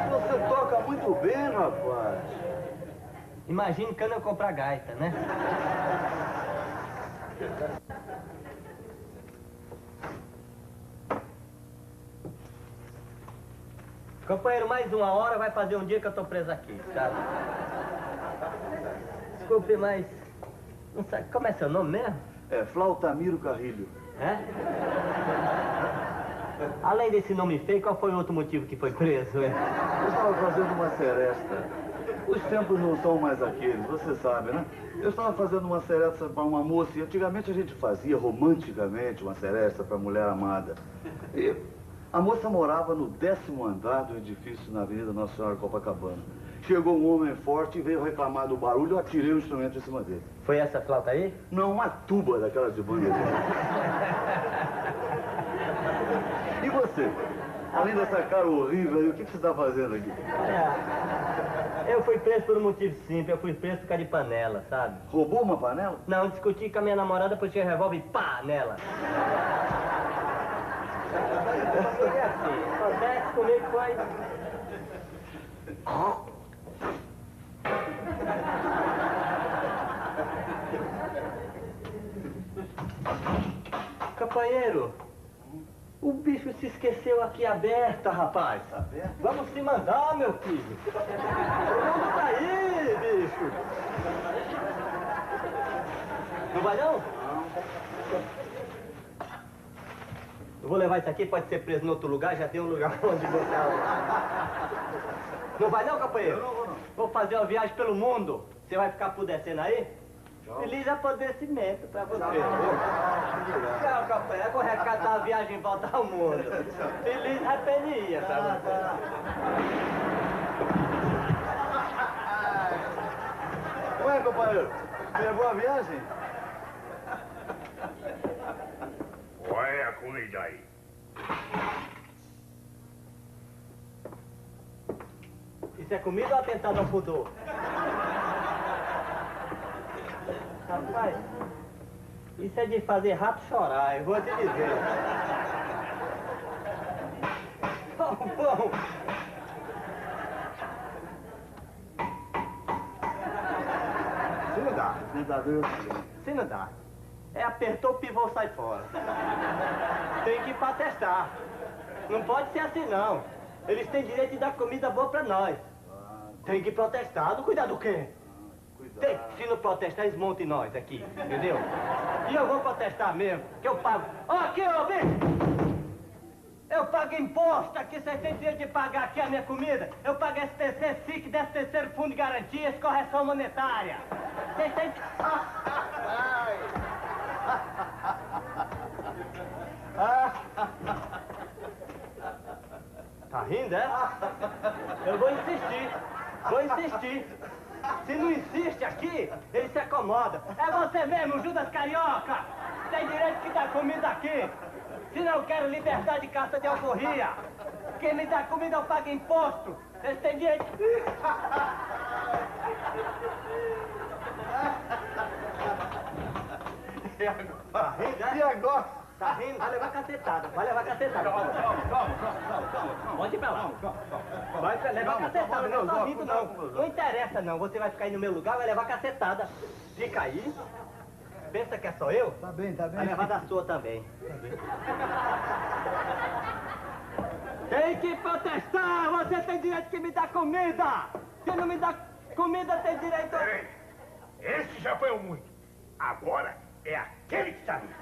Você toca muito bem, rapaz. Imagine quando eu comprar gaita, né? Companheiro, mais uma hora vai fazer um dia que eu tô preso aqui, sabe? Desculpe, mas... Não sabe, como é seu nome mesmo? É Flautamiro Carrilho. É? Além desse nome feio, qual foi o outro motivo que foi preso, hein? Eu estava fazendo uma seresta. Os tempos não são mais aqueles, você sabe, né? Eu estava fazendo uma seresta para uma moça e antigamente a gente fazia romanticamente uma seresta para a mulher amada. E a moça morava no 10º andar do edifício na Avenida Nossa Senhora Copacabana. Chegou um homem forte e veio reclamar do barulho, eu atirei o instrumento em cima dele. Foi essa flauta aí? Não, uma tuba daquela de banda. E você? Além dessa cara horrível aí, o que você está fazendo aqui? Eu fui preso por um motivo simples, eu fui preso por causa de panela, sabe? Roubou uma panela? Não, discuti com a minha namorada, puxei o revólver e pá, nela. Foi assim, acontece comigo foi... Companheiro, o bicho se esqueceu aqui aberta, rapaz. Aberta? Vamos se mandar, meu filho. Vamos pra aí, bicho. Não vai não? Não. Eu vou levar isso aqui, pode ser preso em outro lugar, já tem um lugar onde botar. Não vai não, companheiro? Eu não vou não. Vou fazer uma viagem pelo mundo. Você vai ficar por descendo aí? Feliz apodrecimento pra você. Tchau, companheiro. Vou recatar a viagem em volta ao mundo. Feliz rapenia pra você. Ué, companheiro, levou a viagem? Olha a comida aí. Isso é comida ou atentado ao pudor? Rapaz, isso é de fazer rato chorar, eu vou te dizer. Bom. Se não dá. Se não dá. É apertou o pivô, sai fora. Tem que ir pra testar. Não pode ser assim, não. Eles têm direito de dar comida boa pra nós. Tem que protestar. Não cuidar do quê? Tem, se não protestar, eles montam em nós aqui, entendeu? E eu vou protestar mesmo, que eu pago. Ó, aqui, ô, bicho! Eu pago imposto aqui, vocês têm direito de pagar aqui a minha comida. Eu pago SPC, SIC, 13º Fundo de Garantias, correção monetária. Vocês têm... Tá rindo, é? Eu vou insistir. Vou insistir. Se não insiste aqui, ele se acomoda. É você mesmo, Judas Carioca. Tem direito de dar comida aqui. Se não quero liberdade de carta de alforria. Quem me dá comida eu pago imposto. Vocês têm direito... Tá rindo, é? E agora? Tá rindo? Vai levar cacetada. Vai levar cacetada. Calma. Pode ir pra lá. Vai levar cacetada, não tá rindo não. Não interessa não, você vai ficar aí no meu lugar, vai levar cacetada. Fica aí. Pensa que é só eu? Tá bem. Vai levar da sua também. Tem que protestar! Você tem direito de me dar comida! Se não me dá comida, tem direito... Peraí. Esse já foi o muito. Agora é aquele que está ali.